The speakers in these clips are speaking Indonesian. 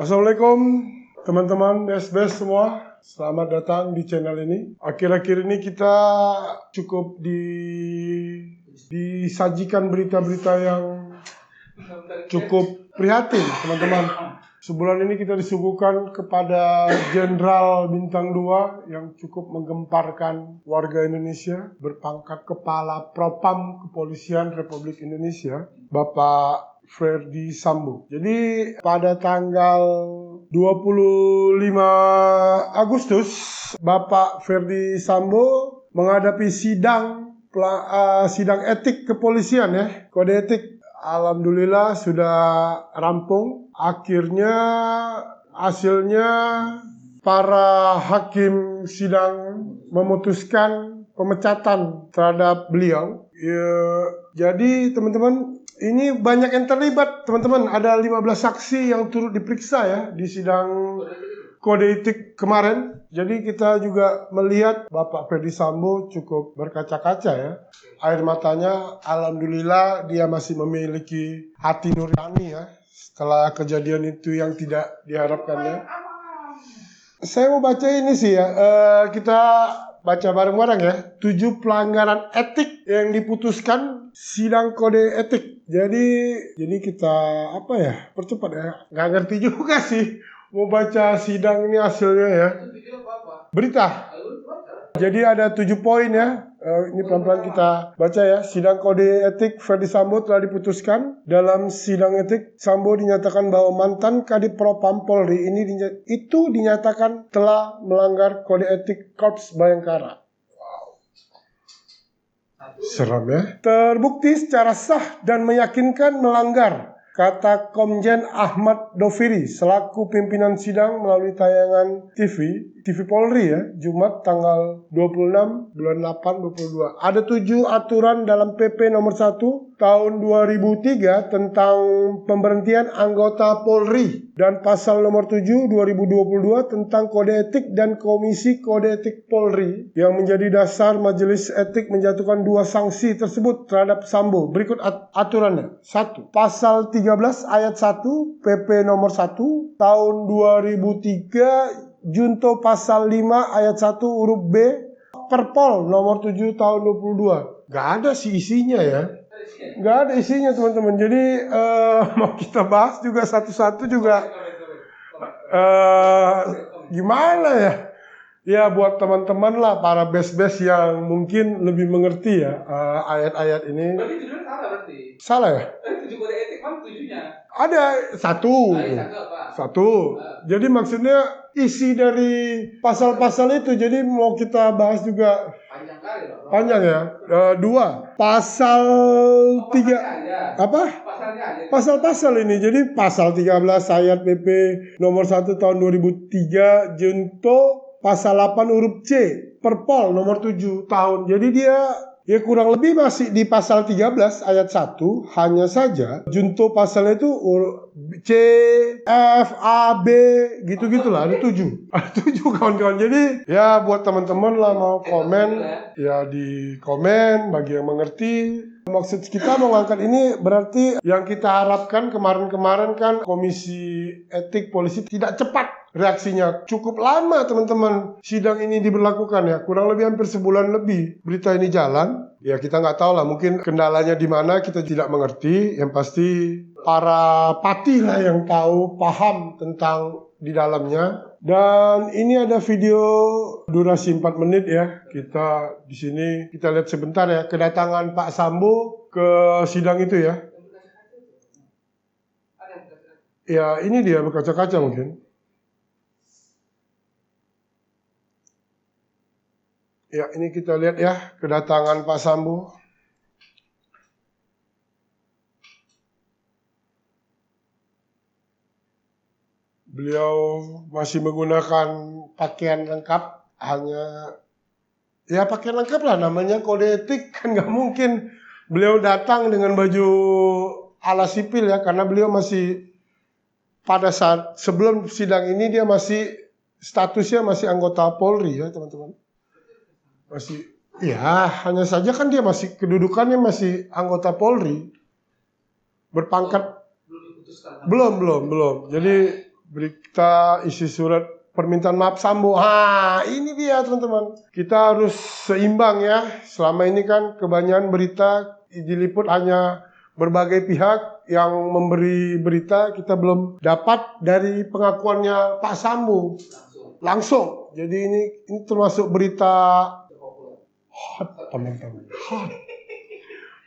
Assalamualaikum teman-teman SBS semua. Selamat datang di channel ini. Akhir-akhir ini kita cukup disajikan berita-berita yang cukup prihatin, teman-teman. Sebulan ini kita disuguhkan kepada Jenderal Bintang 2 yang cukup menggemparkan warga Indonesia, berpangkat Kepala Propam Kepolisian Republik Indonesia, Bapak Ferdy Sambo. Jadi pada tanggal 25 Agustus, Bapak Ferdy Sambo menghadapi sidang etik kepolisian ya, kode etik. Alhamdulillah sudah rampung. Akhirnya hasilnya para hakim sidang memutuskan pemecatan terhadap beliau. Ya, jadi teman-teman, ini banyak yang terlibat, teman-teman. Ada 15 saksi yang turut diperiksa ya di sidang kode etik kemarin. Jadi kita juga melihat Bapak Ferdy Sambo cukup berkaca-kaca ya. Air matanya, alhamdulillah dia masih memiliki hati nurani ya. Setelah kejadian itu yang tidak diharapkannya. Saya mau baca ini sih ya. Kita baca bareng-bareng ya. 7 pelanggaran etik yang diputuskan sidang kode etik. Jadi kita percepat ya. Nggak ngerti juga sih. Mau baca sidang ini hasilnya ya. Berita. Jadi ada 7 poin ya. Ini pelan-pelan kita baca ya. Sidang kode etik Ferdy Sambo telah diputuskan. Dalam sidang etik, Sambo dinyatakan bahwa mantan Kadif Propam Polri itu dinyatakan telah melanggar kode etik Korps Bayangkara. Wow. Seram ya. Terbukti secara sah dan meyakinkan melanggar, kata Komjen Ahmad Doviri selaku pimpinan sidang melalui tayangan TV Polri ya, Jumat tanggal 26 bulan 8 2022. Ada 7 aturan dalam PP nomor 1 tahun 2003 tentang pemberhentian anggota Polri dan pasal nomor 7 2022 tentang kode etik dan Komisi Kode Etik Polri yang menjadi dasar Majelis Etik menjatuhkan 2 sanksi tersebut terhadap Sambo. Berikut aturannya. 1. Pasal 13 ayat 1 PP nomor 1 tahun 2003 junto pasal 5 ayat 1 huruf B Perpol nomor 7 tahun 22. Gak ada sih isinya ya. Gak ada isinya teman-teman. Jadi mau kita bahas juga satu-satu juga gimana ya. Ya buat teman-teman lah, para bes-bes yang mungkin lebih mengerti ya ayat-ayat ini. Berarti tujuannya salah berarti? Salah ya? 7 kode etik kan tujuhnya? Ada satu. Jadi maksudnya isi dari pasal-pasal itu. Jadi mau kita bahas juga Panjang kali loh. panjang ya. 2. Pasal 3. Apa? Pasalnya aja. Pasal-pasal ini. Jadi pasal 13 ayat PP nomor 1 tahun 2003 junto pasal 8 huruf C Perpol nomor 7 tahun. Jadi dia kurang lebih masih di pasal 13 ayat 1. Hanya saja junto pasalnya itu C, F, A, B gitu-gitulah. Ada 7. Ada 7 kawan-kawan. Jadi ya buat teman-teman lah mau komen ya di komen bagi yang mengerti. Maksud kita mengangkat ini berarti yang kita harapkan kemarin-kemarin kan Komisi Etik Polisi tidak cepat reaksinya. Cukup lama teman-teman sidang ini diberlakukan ya. Kurang lebih hampir sebulan lebih berita ini jalan. Ya kita nggak tahu lah, mungkin kendalanya di mana kita tidak mengerti. Yang pasti para patih lah yang tahu, paham tentang di dalamnya. Dan ini ada video durasi 4 menit ya. Kita di sini kita lihat sebentar ya kedatangan Pak Sambo ke sidang itu ya. Ya ini dia berkaca-kaca mungkin. Ya ini kita lihat ya kedatangan Pak Sambo. Beliau masih menggunakan pakaian lengkap, hanya ya pakaian lengkap lah, namanya kode etik kan nggak mungkin beliau datang dengan baju ala sipil ya, karena beliau masih pada saat sebelum sidang ini dia masih statusnya masih anggota Polri ya teman-teman. Masih ya, hanya saja kan dia masih kedudukannya masih anggota Polri. Berpangkat belum. Jadi berita isi surat permintaan maaf Sambo. Ini dia teman-teman. Kita harus seimbang ya. Selama ini kan kebanyakan berita diliput hanya berbagai pihak yang memberi berita, kita belum dapat dari pengakuannya Pak Sambo langsung. Jadi ini termasuk berita hot teman-teman. Hot.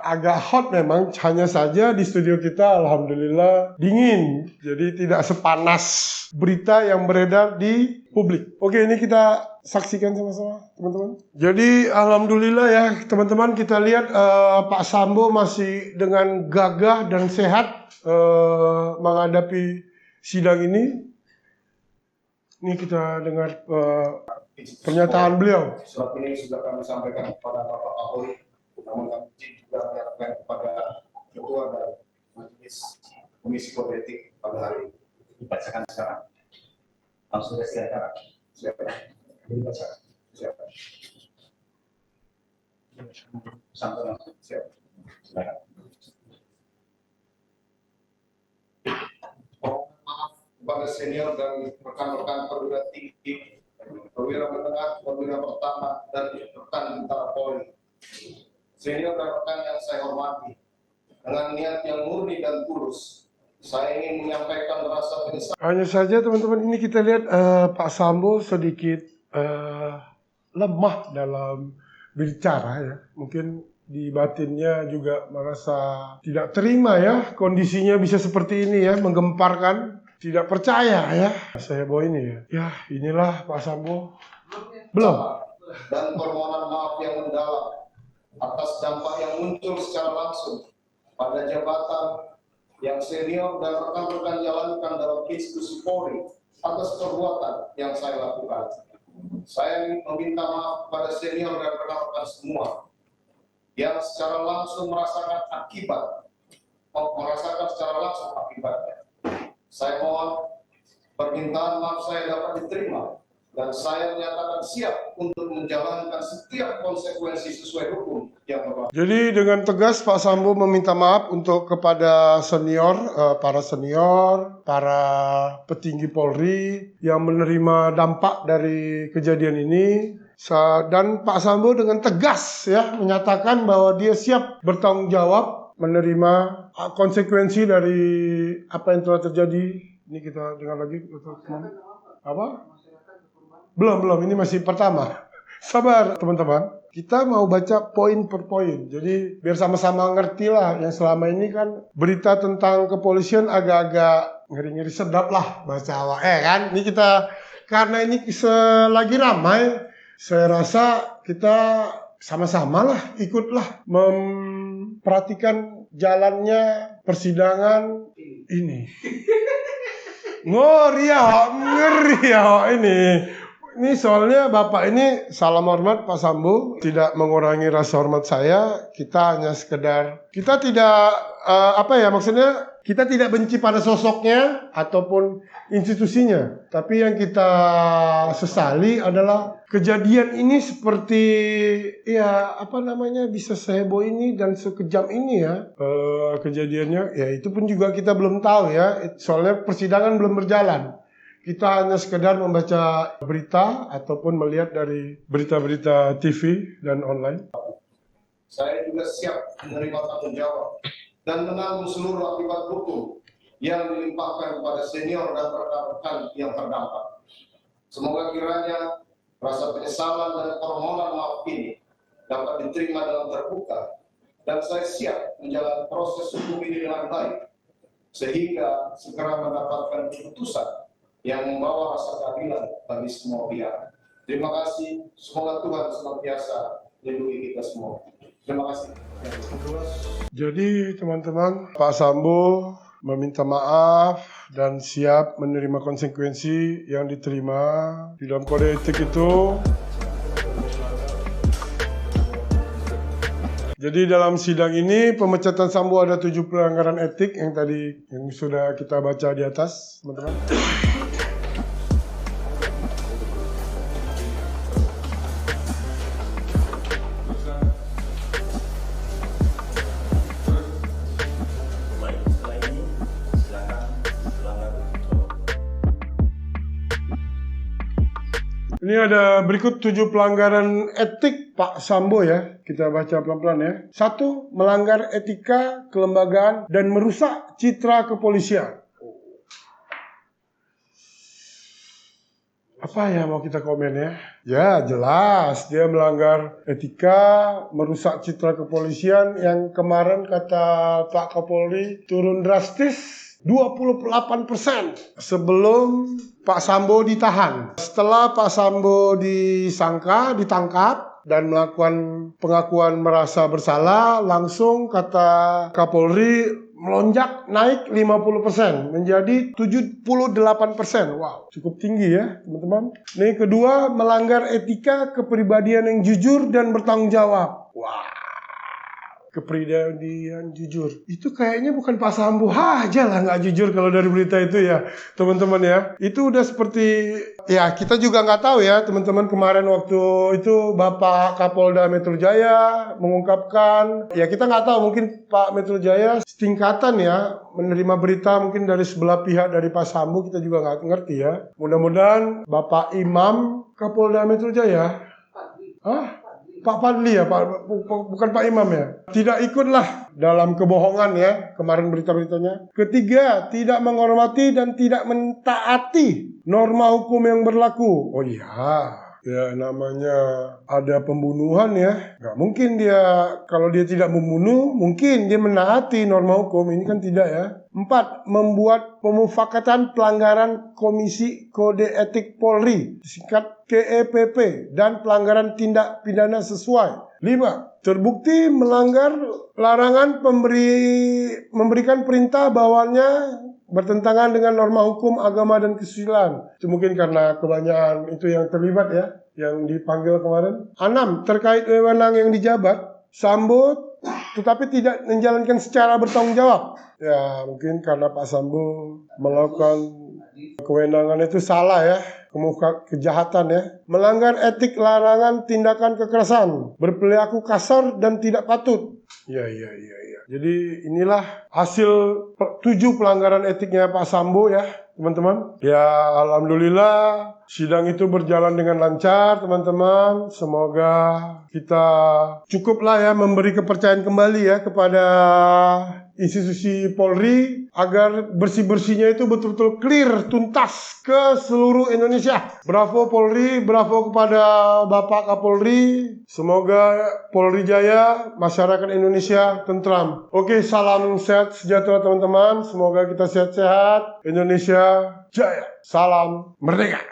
Agak hot memang, hanya saja di studio kita alhamdulillah dingin. Jadi tidak sepanas berita yang beredar di publik. Oke, ini kita saksikan sama-sama teman-teman. Jadi alhamdulillah ya teman-teman, kita lihat Pak Sambo masih dengan gagah dan sehat menghadapi sidang ini. Ini kita dengar pernyataan beliau. Surat ini sudah kami sampaikan kepada Bapak Kapolri, namun kami juga menyampaikan kepada Ketua dan Majelis Komisi Kode Etik pada hari ini. Dibacakan sekarang. Langsung silakan. Siapa? Dibacakan. Siapa? Sampai langsung. Siapa? Silakan. Maaf kepada senior dan rekan-rekan perwira tinggi, perwira menengah, perwira pertama, dan rekan tentara Polri. Senior dan rekan yang saya hormati, dengan niat yang murni dan tulus, saya ingin menyampaikan rasa penyesalan. Hanya saja teman-teman, ini kita lihat Pak Sambo sedikit lemah dalam berbicara ya. Mungkin di batinnya juga merasa tidak terima ya, kondisinya bisa seperti ini ya, menggemparkan, tidak percaya ya. Saya bawa ini ya. Ya, inilah Pak Sambo. Belum. Dan permohonan maaf yang mendalam atas dampak yang muncul secara langsung pada jabatan yang senior dan rekan-rekan jalankan dalam institusi Polri atas perbuatan yang saya lakukan. Saya meminta maaf kepada senior dan rekan-rekan semua yang secara langsung merasakan secara langsung akibatnya. Saya mohon permintaan maaf saya dapat diterima dan saya menyatakan siap untuk menjalankan setiap konsekuensi sesuai hukum yang berlaku. Jadi dengan tegas Pak Sambo meminta maaf untuk kepada para senior, para petinggi Polri yang menerima dampak dari kejadian ini. Dan Pak Sambo dengan tegas ya menyatakan bahwa dia siap bertanggung jawab menerima konsekuensi dari apa yang telah terjadi. Ini kita dengar lagi apa? Belum, ini masih pertama. Sabar teman-teman, kita mau baca poin per poin. Jadi biar sama-sama ngerti lah. Yang selama ini kan berita tentang kepolisian agak-agak ngeri-ngeri sedap lah bahasa awak kan. Ini kita, karena ini lagi ramai, saya rasa kita sama-sama lah, ikutlah memperhatikan jalannya persidangan ini. Ngeri ya ini. Ini soalnya Bapak ini, salam hormat Pak Sambo, tidak mengurangi rasa hormat saya. Kita hanya sekedar, kita tidak maksudnya kita tidak benci pada sosoknya ataupun institusinya. Tapi yang kita sesali adalah kejadian ini seperti bisa seheboh ini dan sekejam ini ya kejadiannya. Ya itu pun juga kita belum tahu ya. Soalnya persidangan belum berjalan. Kita hanya sekedar membaca berita ataupun melihat dari berita-berita TV dan online. Saya juga siap menerima tanggung jawab dan menanggung seluruh akibat hukum yang dilimpahkan kepada senior dan rekan-rekan yang terdampak. Semoga kiranya rasa penyesalan dan permohonan maaf ini dapat diterima dengan terbuka dan saya siap menjalani proses hukum ini dengan baik sehingga segera mendapatkan keputusan yang membawa rasa keadilan bagi semua pihak. Terima kasih. Semoga Tuhan senantiasa lindungi kita semua. Terima kasih. Jadi teman-teman, Pak Sambo meminta maaf dan siap menerima konsekuensi yang diterima di dalam kode etik itu. Jadi dalam sidang ini pemecatan Sambo ada 7 pelanggaran etik yang sudah kita baca di atas, teman-teman. Ini ada berikut 7 pelanggaran etik Pak Sambo ya. Kita baca pelan-pelan ya. 1. Melanggar etika kelembagaan dan merusak citra kepolisian. Apa ya mau kita komen ya? Ya jelas dia melanggar etika, merusak citra kepolisian yang kemarin kata Pak Kapolri turun drastis 28% sebelum Pak Sambo ditahan. Setelah Pak Sambo ditangkap dan melakukan pengakuan merasa bersalah, langsung kata Kapolri melonjak naik 50% menjadi 78%. Wow, cukup tinggi ya teman-teman. Ini kedua, melanggar etika kepribadian yang jujur dan bertanggung jawab. Wow, kepribadian jujur. Itu kayaknya bukan Pak Sambo aja lah nggak jujur kalau dari berita itu ya teman-teman ya. Itu udah seperti, ya kita juga nggak tahu ya teman-teman, kemarin waktu itu Bapak Kapolda Metro Jaya mengungkapkan, ya kita nggak tahu mungkin Pak Metro Jaya setingkatan ya menerima berita mungkin dari sebelah pihak dari Pak Sambo, kita juga nggak ngerti ya. Mudah-mudahan Bapak Imam Kapolda Metro Jaya, Pak Fadli ya, bukan Pak Imam ya, tidak ikutlah dalam kebohongan ya kemarin berita-beritanya. Ketiga, tidak menghormati dan tidak mentaati norma hukum yang berlaku. Oh iya, ya namanya ada pembunuhan ya, nggak mungkin dia, kalau dia tidak membunuh mungkin dia menaati norma hukum, ini kan tidak ya. 4. Membuat pemufakatan pelanggaran Komisi Kode Etik Polri, disingkat KEPP, dan pelanggaran tindak pidana sesuai. 5. Terbukti melanggar larangan memberikan perintah bawaannya bertentangan dengan norma hukum, agama, dan kesusilaan. Itu mungkin karena kebanyakan itu yang terlibat ya, yang dipanggil kemarin. 6. Terkait wewenang yang dijabat, Sambo tetapi tidak menjalankan secara bertanggung jawab. Ya mungkin karena Pak Sambo melakukan kewenangan itu salah ya, kejahatan ya. Melanggar etik larangan tindakan kekerasan, berperilaku kasar dan tidak patut. Ya. Jadi inilah hasil 7 pelanggaran etiknya Pak Sambo ya teman-teman. Ya alhamdulillah sidang itu berjalan dengan lancar teman-teman. Semoga kita cukuplah ya memberi kepercayaan kembali ya kepada institusi Polri agar bersih-bersihnya itu betul-betul clear, tuntas ke seluruh Indonesia. Bravo Polri, bravo kepada Bapak Kapolri. Semoga Polri jaya, masyarakat Indonesia tentram. Oke, salam sehat sejahtera teman-teman. Semoga kita sehat-sehat. Indonesia jaya. Salam merdeka.